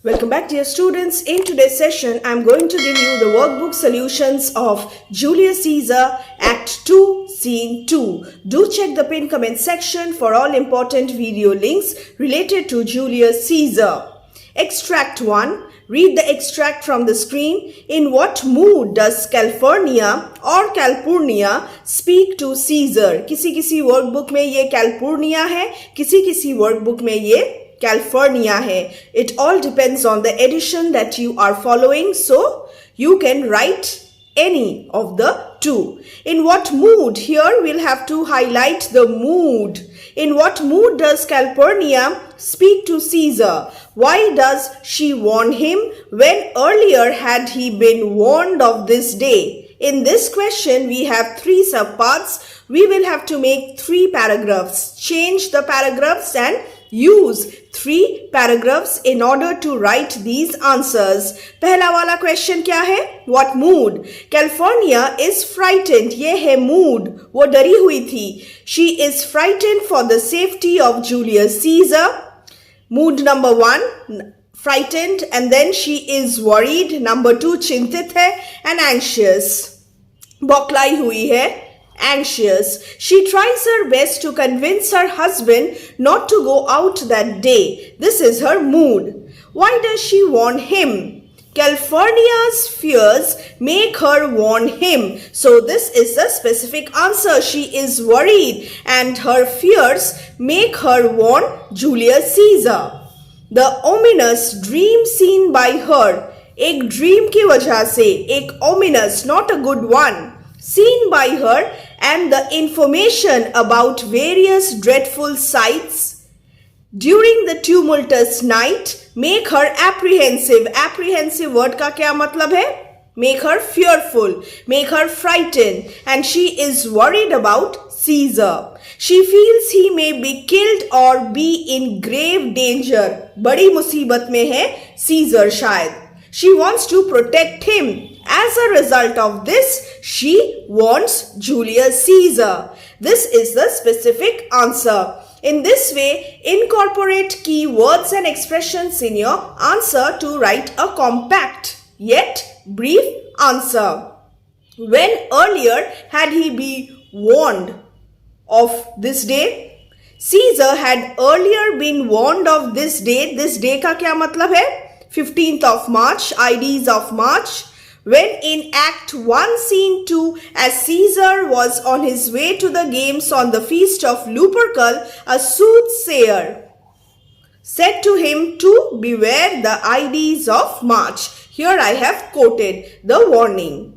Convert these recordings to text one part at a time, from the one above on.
Welcome back, dear students. In today's session, I'm going to give you the workbook solutions of Julius Caesar Act 2, Scene 2. Do check the pinned comment section for all important video links related to Julius Caesar. Extract 1. Read the extract from the screen. In what mood does California or Calpurnia speak to Caesar? किसी workbook में ये Calpurnia है, किसी workbook में ये California hai. It all depends on the edition that you are following, so you can write any of the two. In what mood? Here we'll have to highlight the mood. In what mood does Calpurnia speak to Caesar? Why does she warn him when earlier had he been warned of this day? In this question, we have three subparts. We will have to make three paragraphs. Change the paragraphs and use three paragraphs in order to write these answers. पहला वाला question क्या है? What mood? California is frightened. ये है mood. वो डरी हुई थी. She is frightened for the safety of Julius Caesar. Mood number 1, frightened, and then she is worried. Number 2, चिंतित है and anxious. बौखलाई हुई है. Anxious. She tries her best to convince her husband not to go out that day. This is her mood. Why does she warn him? California's fears make her warn him. So this is the specific answer. She is worried and her fears make her warn Julius Caesar. The ominous dream seen by her. एक dream की वजह से, एक ominous, not a good one, seen by her, and the information about various dreadful sights during the tumultuous night make her apprehensive. Apprehensive word का क्या मतलब है? Make her fearful, make her frightened, and she is worried about Caesar. She feels he may be killed or be in grave danger. बड़ी मुसीबत में है Caesar शायद. She wants to protect him. As a result of this, she wants Julius Caesar. This is the specific answer. In this way, incorporate key words and expressions in your answer to write a compact yet brief answer. When earlier had he been warned of this day? Caesar had earlier been warned of this day. This day का क्या मतलब है? 15th of March, IDs of March. When in Act 1, Scene 2, as Caesar was on his way to the games on the feast of Lupercal, a soothsayer said to him to beware the IDs of March. Here I have quoted the warning.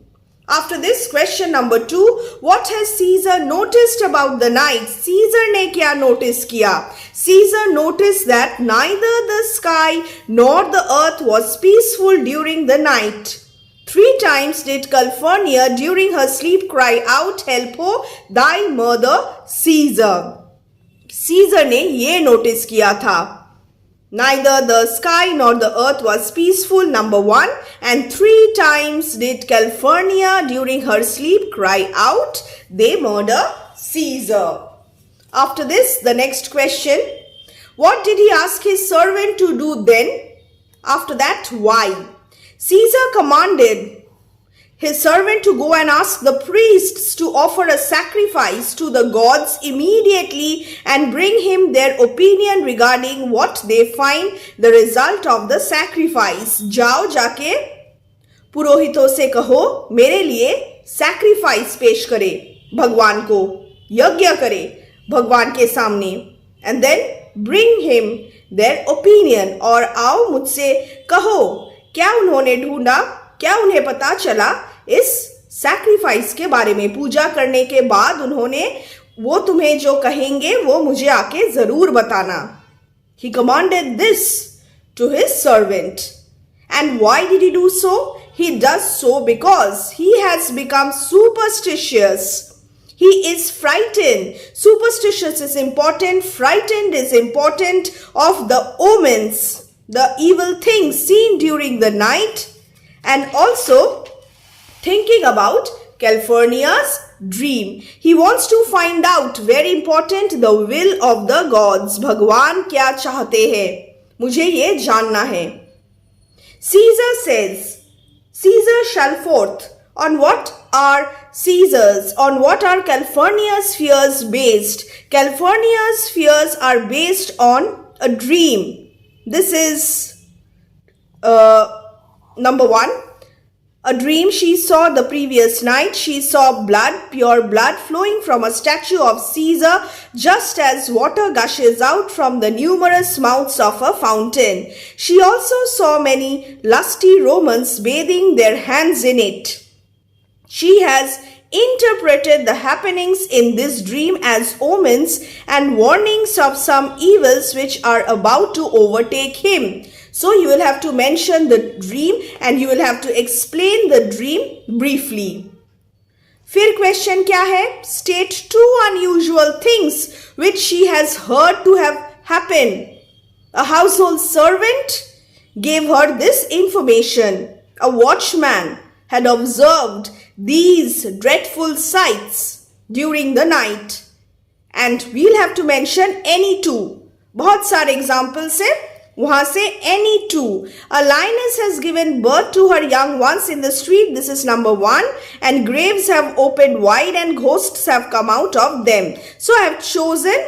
After this, question number 2, what has Caesar noticed about the night? Caesar ने क्या notice किया? Caesar noticed that neither the sky nor the earth was peaceful during the night. 3 times did California during her sleep cry out, "Help, हो, thy mother, Caesar." Caesar ने ये notice किया था. Neither the sky nor the earth was peaceful, number 1. And 3 times did California during her sleep cry out, "They murder Caesar." After this, the next question. What did he ask his servant to do then? After that, why? Caesar commanded his servant to go and ask the priests to offer a sacrifice to the gods immediately and bring him their opinion regarding what they find the result of the sacrifice. जाओ जाके पुरोहितों से कहो मेरे लिए sacrifice पेश करे भगवान को, यज्ञ करे भगवान के सामने, and then bring him their opinion. और आओ मुझसे कहो क्या उन्होंने ढूंढा, क्या उन्हें पता चला इस सैक्रिफाइस के बारे में. पूजा करने के बाद उन्होंने वो तुम्हें जो कहेंगे वो मुझे आके जरूर बताना. He commanded this to his servant. And why did he do so? He does so because he has become superstitious. He is frightened. Superstitious is important. Frightened is important of the omens, the evil things seen during the night, and also thinking about California's dream. He wants to find out, very important, the will of the gods. भगवान क्या चाहते हैं, मुझे ये जानना है. Caesar says, Caesar shall forth. On what are Caesar's, on what are Calphurnia's fears based? Calphurnia's fears are based on a dream. This is number 1. A dream she saw the previous night. She saw blood, pure blood, flowing from a statue of Caesar, just as water gushes out from the numerous mouths of a fountain. She also saw many lusty Romans bathing their hands in it. She has interpreted the happenings in this dream as omens and warnings of some evils which are about to overtake him. So you will have to mention the dream and you will have to explain the dream briefly. फिर question क्या है? State 2 unusual things which she has heard to have happened. A household servant gave her this information. A watchman had observed these dreadful sights during the night. And we'll have to mention any two. बहुत सारे examples है. वहां से any two. A lioness has given birth to her young ones in the street. This is number 1. And graves have opened wide and ghosts have come out of them. So I have chosen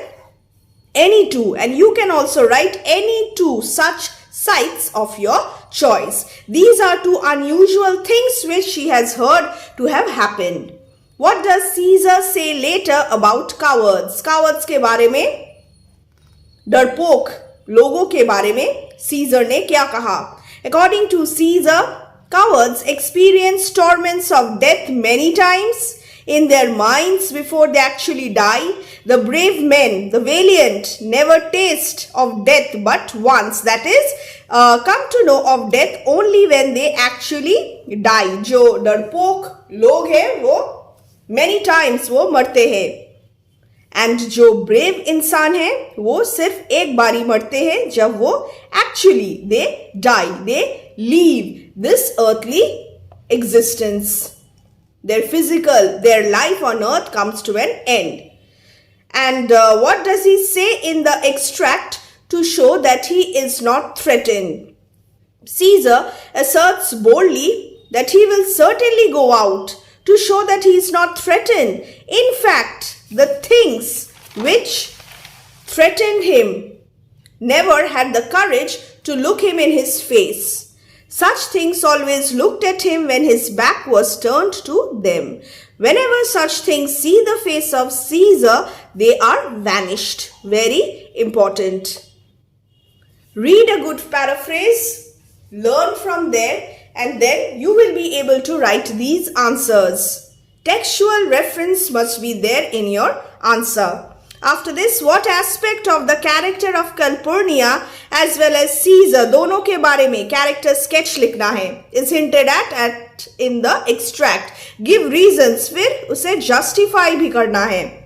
any two. And you can also write any two such sights of your choice. These are two unusual things which she has heard to have happened. What does Caesar say later about cowards? Cowards के बारे में, डरपोक लोगों के बारे में scissor ने क्या कहा? According to Caesar, cowards experience torments of death many times in their minds before they actually die. The brave men, the valiant, never taste of death but once. That is, come to know of death only when they actually die. जो डरपोक लोग हैं वो many times वो मरते हैं. And जो brave इंसान है वो सिर्फ एक बारी मरते हैं जब वो actually they die, they leave this earthly existence. Their physical, their life on earth comes to an end. And what does he say in the extract to show that he is not threatened? Caesar asserts boldly that he will certainly go out to show that he is not threatened. In fact, the things which threatened him never had the courage to look him in his face. Such things always looked at him when his back was turned to them. Whenever such things see the face of Caesar, they are vanished. Very important. Read a good paraphrase, learn from there, and then you will be able to write these answers. Textual reference must be there in your answer. After this, what aspect of the character of Calpurnia as well as Caesar, दोनों के बारे में character sketch लिखना है, is hinted at in the extract. Give reasons, फिर उसे justify भी करना है.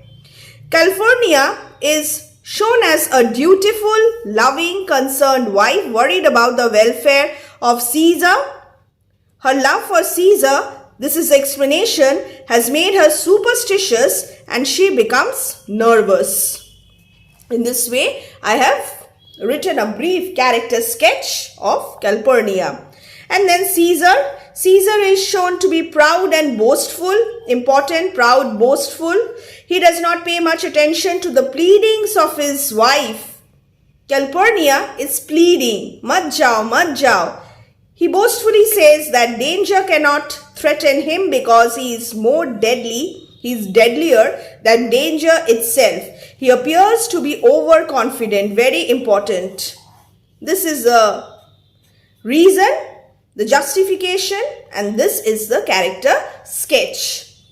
Calpurnia is shown as a dutiful, loving, concerned wife worried about the welfare of Caesar. Her love for Caesar, this is explanation, has made her superstitious and she becomes nervous. In this way, I have written a brief character sketch of Calpurnia. And then Caesar. Caesar is shown to be proud and boastful. Important, proud, boastful. He does not pay much attention to the pleadings of his wife. Calpurnia is pleading, mat jao. He boastfully says that danger cannot threaten him because he is more deadly, he is deadlier than danger itself. He appears to be overconfident, very important. This is the reason, the justification, and this is the character sketch.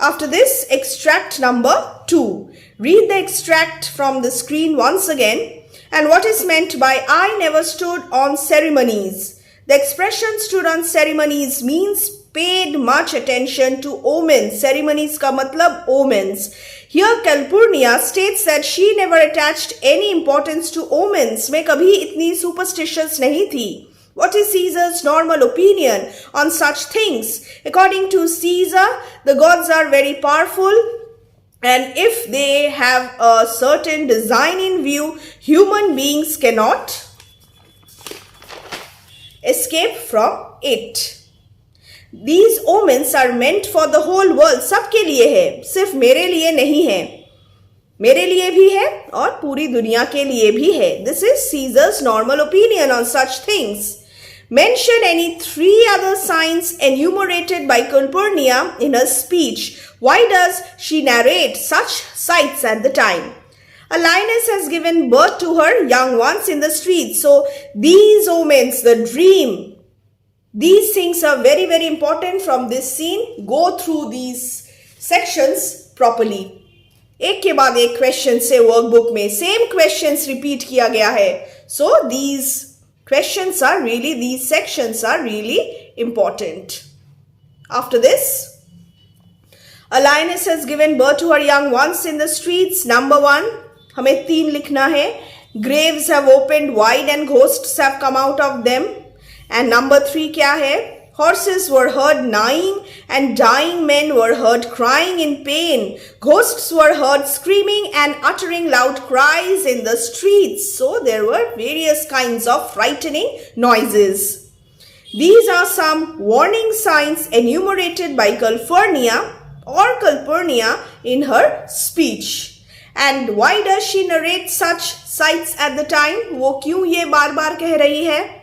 After this, extract number 2. Read the extract from the screen once again. And what is meant by I never stood on ceremonies? The expression stood on ceremonies means paid much attention to omens. Ceremonies का मतलब omens. Here Calpurnia states that she never attached any importance to omens. मैं कभी इतनी superstitious नहीं थी. What is Caesar's normal opinion on such things? According to Caesar, the gods are very powerful. And if they have a certain design in view, human beings cannot escape from it. These omens are meant for the whole world. सबके लिए है, सिर्फ मेरे लिए नहीं है. मेरे लिए भी है और पूरी दुनिया के लिए भी है. This is Caesar's normal opinion on such things. Mention any 3 other signs enumerated by Calpurnia in her speech. Why does she narrate such sights at the time? A lioness has given birth to her young ones in the streets. So these omens, the dream, these things are very, very important from this scene. Go through these sections properly. एक के बाद एक question से workbook में same questions repeat किया गया है. सो these sections are really important. After this, a lioness has given birth to her young ones in the streets. Number 1, हमें 3 लिखना है. Graves have opened wide and ghosts have come out of them. And number 3 क्या है? Horses were heard neighing and dying men were heard crying in pain. Ghosts were heard screaming and uttering loud cries in the streets. So there were various kinds of frightening noises. These are some warning signs enumerated by Calpurnia in her speech. And why does she narrate such sights at the time? वो क्यों ये बार बार कह रही है?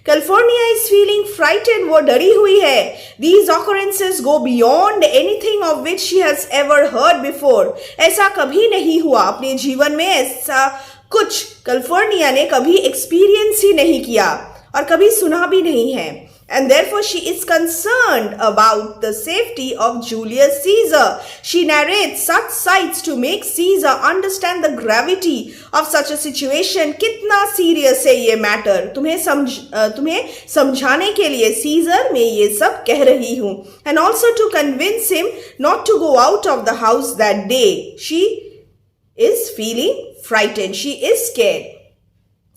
California is feeling frightened. वो डरी हुई है. These occurrences go beyond anything of which she has ever heard before. ऐसा कभी नहीं हुआ अपने जीवन में. ऐसा कुछ कैलिफोर्निया ने कभी एक्सपीरियंस ही नहीं किया और कभी सुना भी नहीं है. And therefore she is concerned about the safety of Julius Caesar. She narrates such sights to make Caesar understand the gravity of such a situation. कितना serious है ये matter. तुम्हें समझाने के लिए Caesar मैं ये सब कह रही हूँ. And also to convince him not to go out of the house that day. She is feeling frightened. She is scared.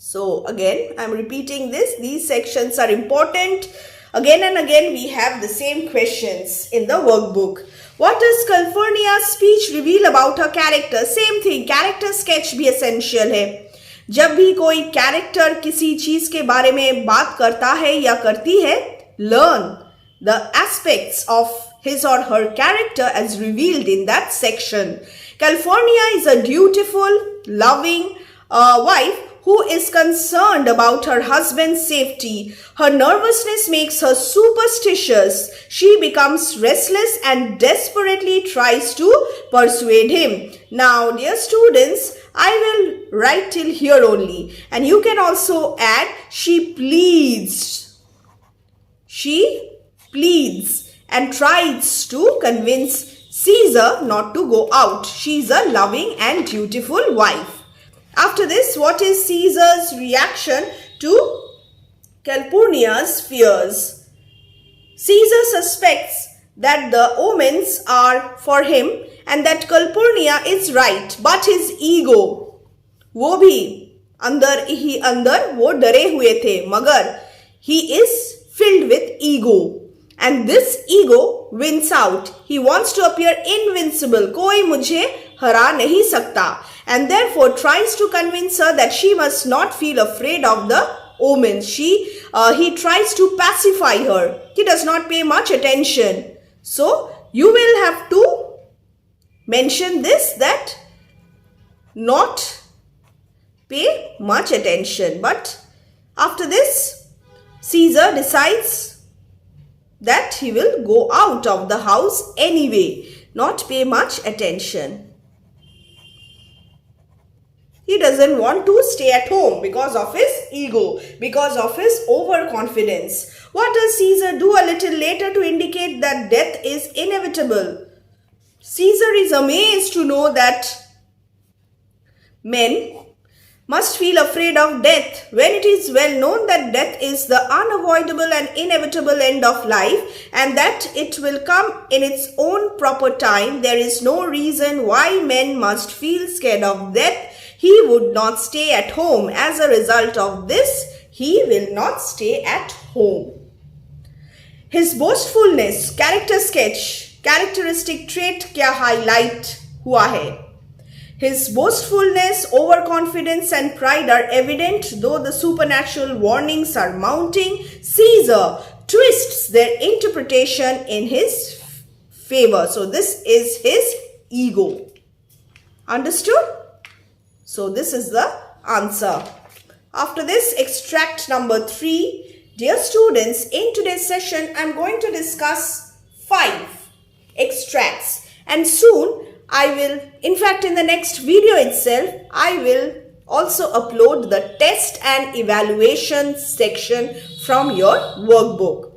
So again, I'm repeating this. These sections are important. Again and again, we have the same questions in the workbook. What does Calpurnia's speech reveal about her character? Same thing. Character sketch भी essential है. जब भी कोई character किसी चीज के बारे में बात करता है या करती है, learn the aspects of his or her character as revealed in that section. Calpurnia is a dutiful, loving wife who is concerned about her husband's safety. Her nervousness makes her superstitious. She becomes restless and desperately tries to persuade him. Now, dear students, I will write till here only. And you can also add, she pleads. She pleads and tries to convince Caesar not to go out. She is a loving and dutiful wife. After this, what is Caesar's reaction to Calpurnia's fears? Caesar suspects that the omens are for him and that Calpurnia is right, but his ego, वो भी अंदर ही अंदर वो डरे हुए थे, मगर he is filled with ego. And this ego wins out. He wants to appear invincible. कोई मुझे हरा नहीं सकता. And therefore tries to convince her that she must not feel afraid of the omens. He tries to pacify her. He does not pay much attention. So you will have to mention this, that not pay much attention. But after this, Caesar decides that he will go out of the house anyway, not pay much attention. He doesn't want to stay at home because of his ego, because of his overconfidence. What does Caesar do a little later to indicate that death is inevitable? Caesar is amazed to know that men must feel afraid of death when it is well known that death is the unavoidable and inevitable end of life and that it will come in its own proper time. There is no reason why men must feel scared of death. He would not stay at home. As a result of this, he will not stay at home. His boastfulness, character sketch, characteristic trait क्या highlight हुआ है? His boastfulness, overconfidence and pride are evident, though the supernatural warnings are mounting. Caesar twists their interpretation in his favor. So this is his ego. Understood? So this is the answer. After this, extract number 3. Dear students, in today's session, I am going to discuss 5 extracts. And soon, I will, in fact, in the next video itself, I will also upload the test and evaluation section from your workbook.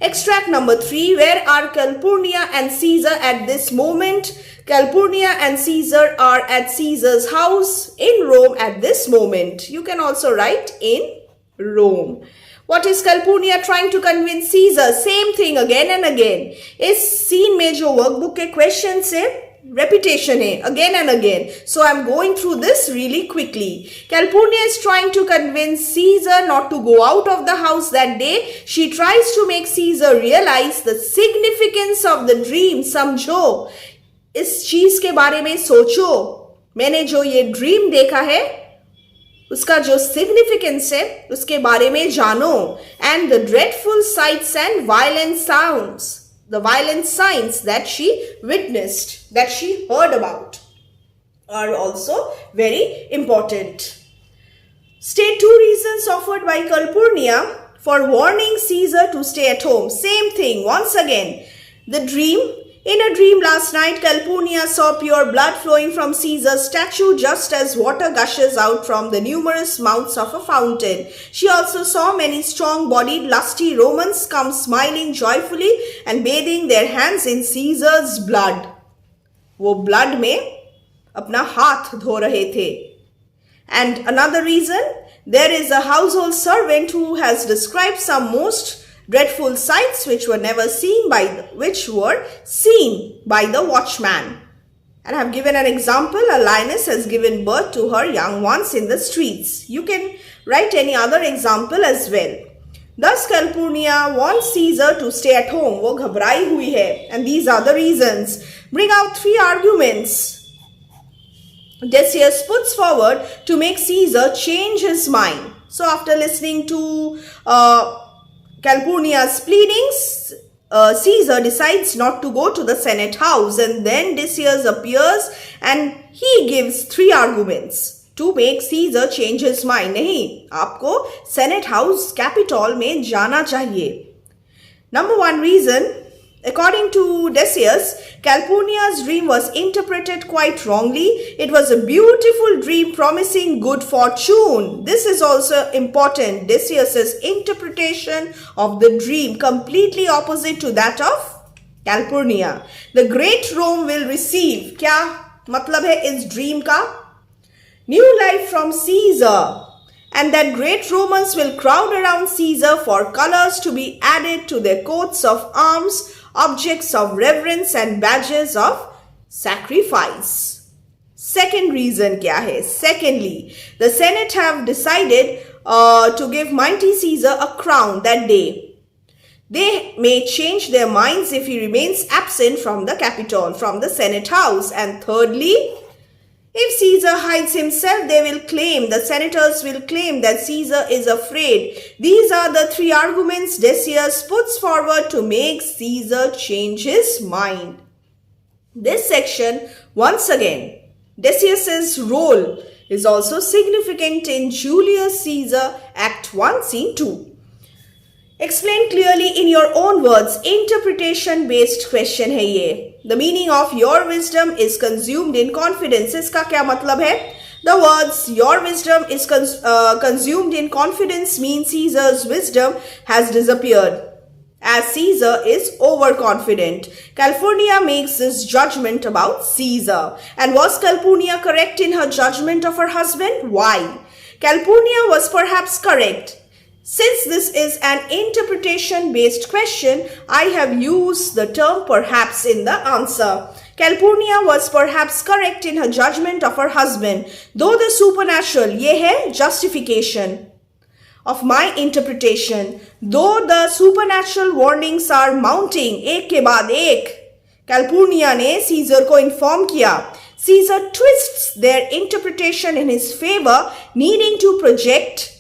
Extract number 3. Where are Calpurnia and Caesar at this moment? Calpurnia and Caesar are at Caesar's house in Rome at this moment. You can also write in Rome. What is Calpurnia trying to convince Caesar? Same thing again and again. इस scene में जो workbook के question से repetition है again and again. So I'm going through this really quickly. Calpurnia is trying to convince Caesar not to go out of the house that day. She tries to make Caesar realize the significance of the dream. समझो, इस चीज के बारे में सोचो. मैंने जो ये ड्रीम देखा है उसका जो सिग्निफिकेंस है उसके बारे में जानो. And the dreadful sights and violent sounds, the violent science that she witnessed, that she heard about are also very important. State 2 reasons offered by Calpurnia for warning Caesar to stay at home. Same thing once again. The dream. In a dream last night, Calpurnia saw pure blood flowing from Caesar's statue just as water gushes out from the numerous mouths of a fountain. She also saw many strong-bodied, lusty Romans come smiling joyfully and bathing their hands in Caesar's blood. वो blood में अपना हाथ धो रहे थे. And another reason, there is a household servant who has described some most dreadful sights which were seen by the watchman. And I have given an example. A lioness has given birth to her young ones in the streets. You can write any other example as well. Thus Calpurnia wants Caesar to stay at home. वो घबराई हुई है. And these are the reasons. Bring out 3 arguments Decius puts forward to make Caesar change his mind. So after listening to Calpurnia's pleadings, Caesar decides not to go to the Senate house, and then Decius appears and he gives 3 arguments to make Caesar change his mind. नहीं, आपको Senate house Capitol में जाना चाहिए. Number 1 reason, according to Decius, Calpurnia's dream was interpreted quite wrongly. It was a beautiful dream promising good fortune. This is also important. Decius's interpretation of the dream completely opposite to that of Calpurnia. The great Rome will receive. क्या मतलब है इस dream का? New life from Caesar. And that great Romans will crowd around Caesar for colors to be added to their coats of arms, objects of reverence and badges of sacrifice. Second reason क्या है? Secondly, the Senate have decided to give mighty Caesar a crown that day. They may change their minds if he remains absent from the Capitol, from the Senate house. And thirdly, if Caesar hides himself, the senators will claim that Caesar is afraid. These are the 3 arguments Decius puts forward to make Caesar change his mind. This section, once again, Decius's role is also significant in Julius Caesar Act 1, Scene 2. Explain clearly in your own words. Interpretation based question है ये. The meaning of your wisdom is consumed in confidence. इसका क्या मतलब है? The words your wisdom is consumed in confidence means Caesar's wisdom has disappeared, as Caesar is overconfident. Calpurnia makes this judgment about Caesar. And was Calpurnia correct in her judgment of her husband? Why? Calpurnia was perhaps correct. Since this is an interpretation-based question, I have used the term perhaps in the answer. Calpurnia was perhaps correct in her judgment of her husband, though the supernatural, ये है justification of my interpretation, though the supernatural warnings are mounting, एक के बाद एक. Calpurnia ने Caesar को inform किया. Caesar twists their interpretation in his favor, needing to project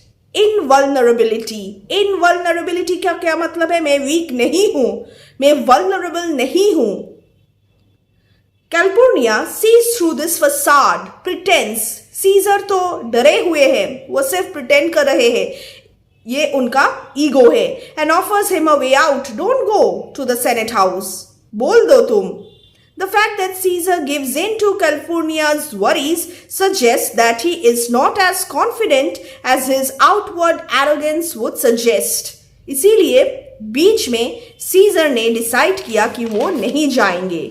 इनवल्नरेबिलिटी। इनवल्नरेबिलिटी का क्या मतलब है? मैं वीक नहीं हूं, मैं वल्नरेबल नहीं हूं। Calpurnia sees through this facade, pretence. Caesar तो डरे हुए हैं, वो सिर्फ प्रिटेंड कर रहे हैं, ये उनका ईगो है। And offers him a way out, don't go to the senate house, बोल दो तुम। The fact that Caesar gives in to California's worries suggests that he is not as confident as his outward arrogance would suggest. इसीलिए बीच में scissor ने decide किया कि वो नहीं जाएंगे।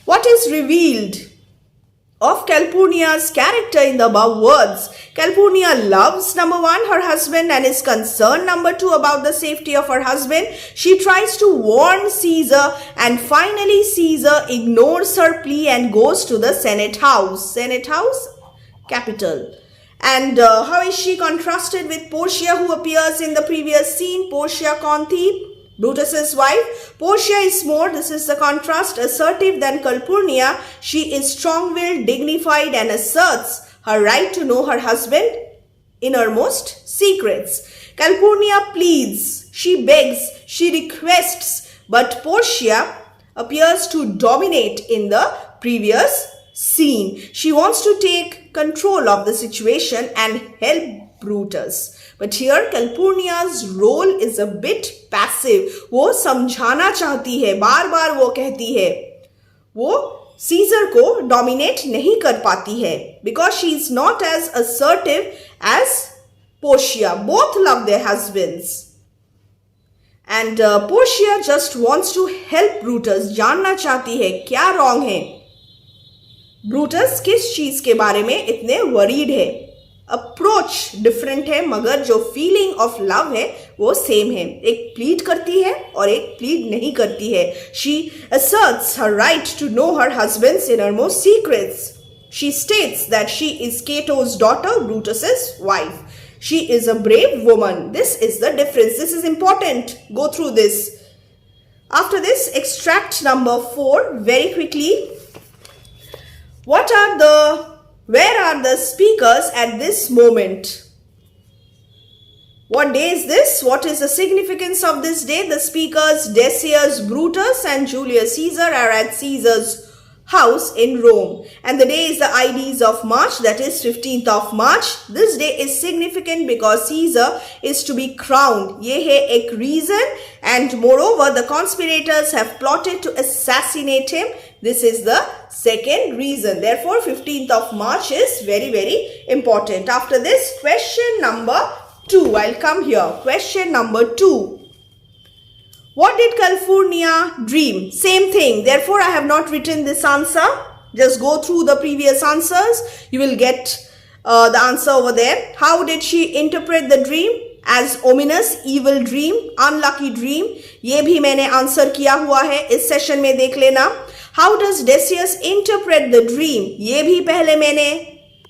What is revealed of California's character in the above words? California loves, number one, her husband and is concerned, number two, about the safety of her husband. She tries to warn Caesar and finally Caesar ignores her plea and goes to the Senate House. Senate House, capital. And how is she contrasted with Portia, who appears in the previous scene? Portia कौन थी? Brutus's wife. Portia is more, this is the contrast, assertive than Calpurnia. She is strong-willed, dignified, and asserts her right to know her husband's innermost secrets. Calpurnia pleads, she begs, she requests, but Portia appears to dominate in the previous scene. She wants to take control of the situation and help Brutus. But here Calpurnia's role is a bit passive. वो समझाना चाहती है, बार बार वो कहती है, वो scissor को dominate नहीं कर पाती है, because she is not as assertive as Portia. Both love their husbands. And Portia just wants to help Brutus. जानना चाहती है क्या रॉन्ग है, ब्रूटस किस चीज के बारे में इतने वरीड है। अप्रोच डिफरेंट है मगर जो फीलिंग ऑफ लव है वो सेम है। एक प्लीड करती है और एक प्लीड नहीं करती है। She asserts her right to know her husband's innermost secrets. She states that she is Cato's daughter, Brutus's wife. She is a brave woman. This is the difference. This is important. Go through this. After this, extract number 4 very quickly. Where are the speakers at this moment? What day is this? What is the significance of this day? The speakers Decius Brutus and Julius Caesar are at Caesar's house in Rome. And the day is the IDs of March, that is 15th of March. This day is significant because Caesar is to be crowned. ये है एक reason, and moreover the conspirators have plotted to assassinate him. This is the second reason. Therefore 15th of March is very, very important. After this, question number 2. I'll come here. Question number 2. What did California dream? Same thing. Therefore, I have not written this answer. Just go through the previous answers. You will get the answer over there. How did she interpret the dream? As ominous, evil dream, unlucky dream. ये भी मैंने answer किया हुआ है, इस session में देख लेना. How does Decius interpret the dream? ये भी पहले मैंने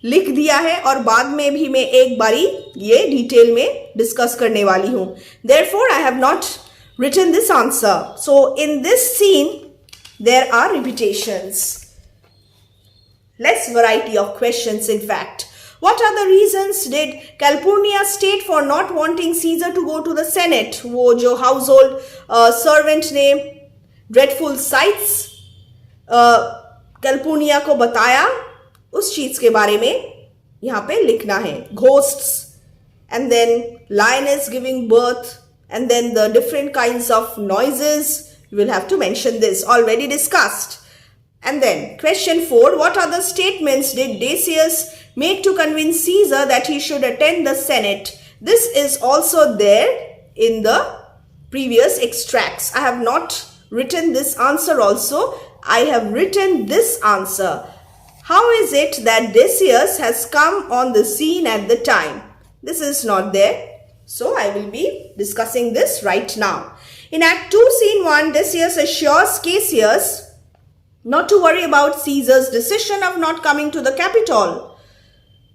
लिख दिया है और बाद में भी मैं एक बारी ये डिटेल में डिस्कस करने वाली हूँ. Therefore, I have not written this answer. So, in this scene, there are repetitions. Less variety of questions, in fact. What are the reasons did Calpurnia state for not wanting Caesar to go to the Senate? वो जो household servant ने dreadful sights Calpurnia को बताया, उस चीज के बारे में यहाँ पे लिखना है. Ghosts, and then lioness giving birth, and then the different kinds of noises. You will have to mention this, already discussed. And then question 4, what other statements did Decius make to convince Caesar that he should attend the Senate? This is also there in the previous extracts. I have not written this answer also. I have written this answer. How is it that Decius has come on the scene at the time? This is not there. So I will be discussing this right now. In Act 2, Scene 1, Decius assures Cassius not to worry about Caesar's decision of not coming to the Capitol.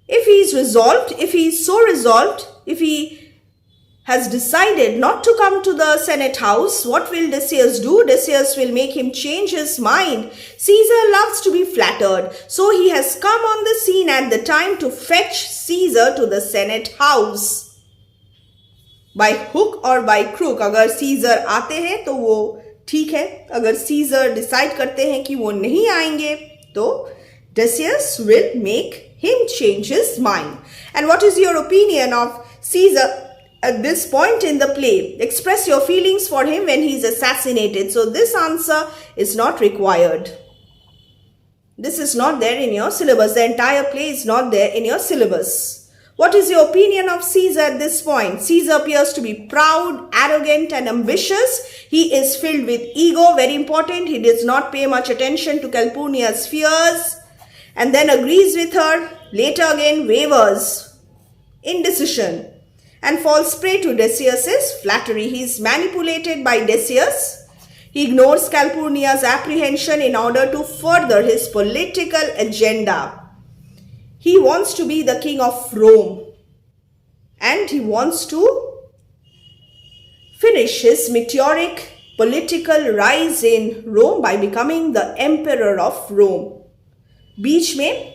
If he is resolved, if he is so resolved, if he has decided not to come to the Senate house, what will Decius do? Decius will make him change his mind. Caesar loves to be flattered, so he has come on the scene at the time to fetch Caesar to the Senate house. by hook or by crook. अगर scissor आते हैं तो वो ठीक है, अगर scissor decide करते हैं कि वो नहीं आएंगे तो Decius will make him change his mind. And what is your opinion of Caesar at this point in the play? Express your feelings for him when he is assassinated. So this answer is not required. This is not there in your syllabus. The entire play is not there in your syllabus. What is your opinion of Caesar at this point? Caesar appears to be proud, arrogant and ambitious. He is filled with ego, very important. He does not pay much attention to Calpurnia's fears and then agrees with her. Later again wavers, indecision and falls prey to Decius's flattery. He is manipulated by Decius. He ignores Calpurnia's apprehension in order to further his political agenda. He wants to be the king of Rome and he wants to finish his meteoric political rise in Rome by becoming the emperor of Rome. Beach mein,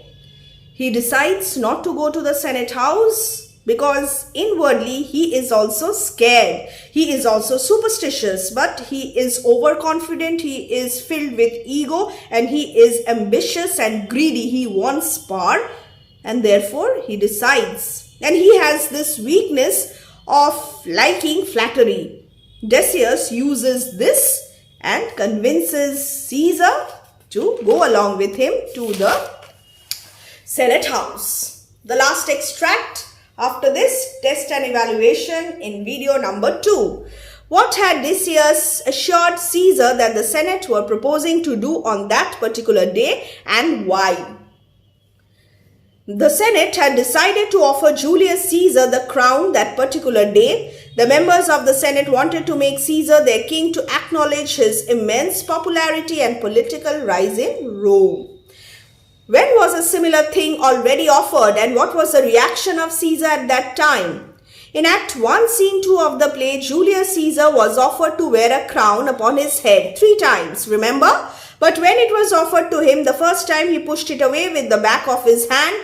he decides not to go to the Senate house because inwardly he is also scared. He is also superstitious, but he is overconfident. He is filled with ego and he is ambitious and greedy. He wants power. And therefore, he decides. And he has this weakness of liking flattery. Decius uses this and convinces Caesar to go along with him to the Senate house. The last extract after this test and evaluation in video number 2. What had Decius assured Caesar that the Senate were proposing to do on that particular day and why? The Senate had decided to offer Julius Caesar the crown that particular day. The members of the Senate wanted to make Caesar their king to acknowledge his immense popularity and political rise in Rome. When was a similar thing already offered and what was the reaction of Caesar at that time? In Act 1, Scene 2 of the play, Julius Caesar was offered to wear a crown upon his head 3 times, remember? But when it was offered to him, the first time he pushed it away with the back of his hand.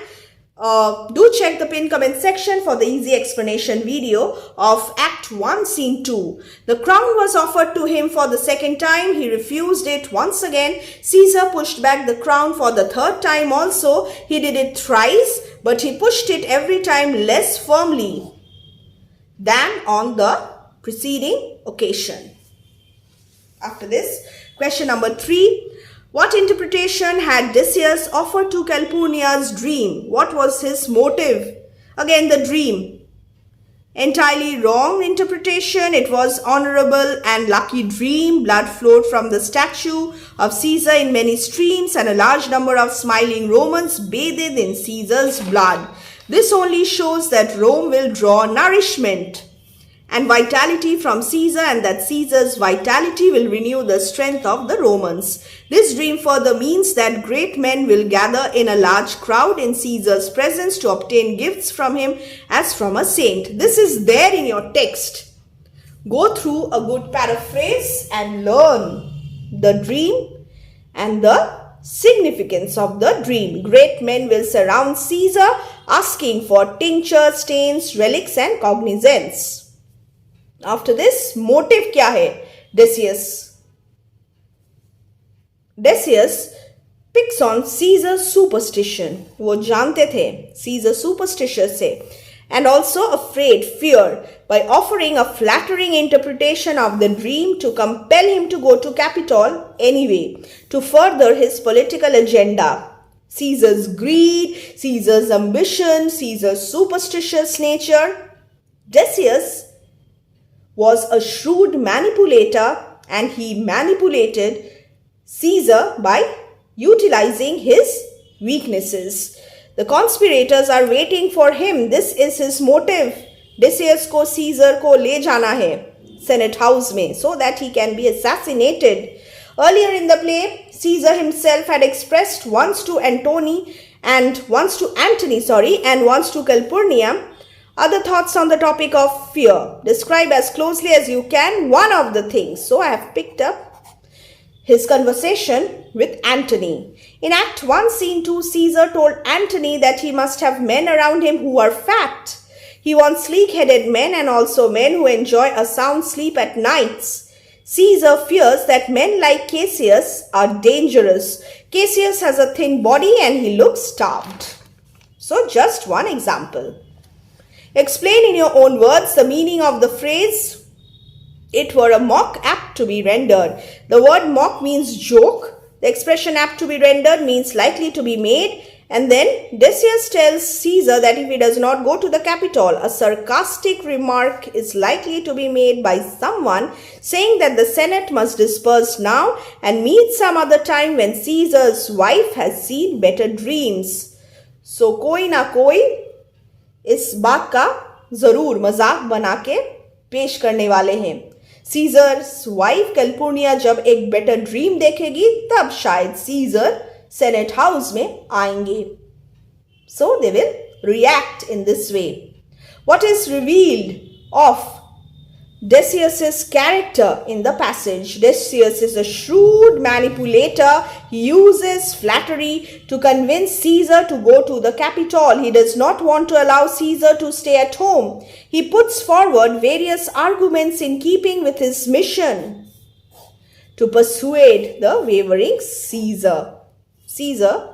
Do check the pinned comment section for the easy explanation video of Act 1, Scene 2. The crown was offered to him for the second time. He refused it once again. Caesar pushed back the crown for the third time also. He did it thrice, but he pushed it every time less firmly than on the preceding occasion. After this, question number 3. What interpretation had Decius offered to Calpurnia's dream? What was his motive? Again, the dream. Entirely wrong interpretation. It was honorable and lucky dream. Blood flowed from the statue of Caesar in many streams and a large number of smiling Romans bathed in Caesar's blood. This only shows that Rome will draw nourishment and vitality from Caesar and that Caesar's vitality will renew the strength of the Romans. This dream further means that great men will gather in a large crowd in Caesar's presence to obtain gifts from him as from a saint. This is there in your text. Go through a good paraphrase and learn the dream and the significance of the dream. Great men will surround Caesar asking for tinctures, stains, relics and cognizance. After this, motive क्या है? Decius picks on Caesar's superstition. वो जानते थे Caesar superstitious है and also afraid, fear, by offering a flattering interpretation of the dream to compel him to go to Capitol anyway to further his political agenda. Caesar's greed, Caesar's ambition, Caesar's superstitious nature. Decius was a shrewd manipulator and he manipulated Caesar by utilizing his weaknesses. The conspirators are waiting for him. This is his motive. Decius को Caesar को ले जाना है Senate House में so that he can be assassinated. Earlier in the play, Caesar himself had expressed once to Antony and once to Calpurnia other thoughts on the topic of fear. Describe as closely as you can one of the things. So I have picked up his conversation with Antony. In Act 1, Scene 2, Caesar told Antony that he must have men around him who are fat. He wants sleek-headed men and also men who enjoy a sound sleep at nights. Caesar fears that men like Cassius are dangerous. Cassius has a thin body and he looks starved. So just one example. Explain in your own words the meaning of the phrase, "It were a mock apt to be rendered." The word mock means joke. The expression apt to be rendered means likely to be made. And then Decius tells Caesar that if he does not go to the Capitol, a sarcastic remark is likely to be made by someone saying that the Senate must disperse now and meet some other time when Caesar's wife has seen better dreams. So कोई ना कोई इस बात का जरूर मजाक बना के पेश करने वाले हैं. सीजर्स वाइफ कैलिफोर्निया जब एक बेटर ड्रीम देखेगी तब शायद सीजर सेनेट हाउस में आएंगे. So they will react in this way. What is revealed of Decius's character in the passage? Decius is a shrewd manipulator. He uses flattery to convince Caesar to go to the Capitol. He does not want to allow Caesar to stay at home. He puts forward various arguments in keeping with his mission to persuade the wavering Caesar. Caesar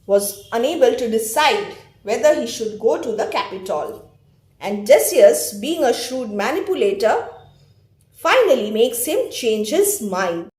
was unable to decide whether he should go to the Capitol. And Decius, being a shrewd manipulator, finally makes him change his mind.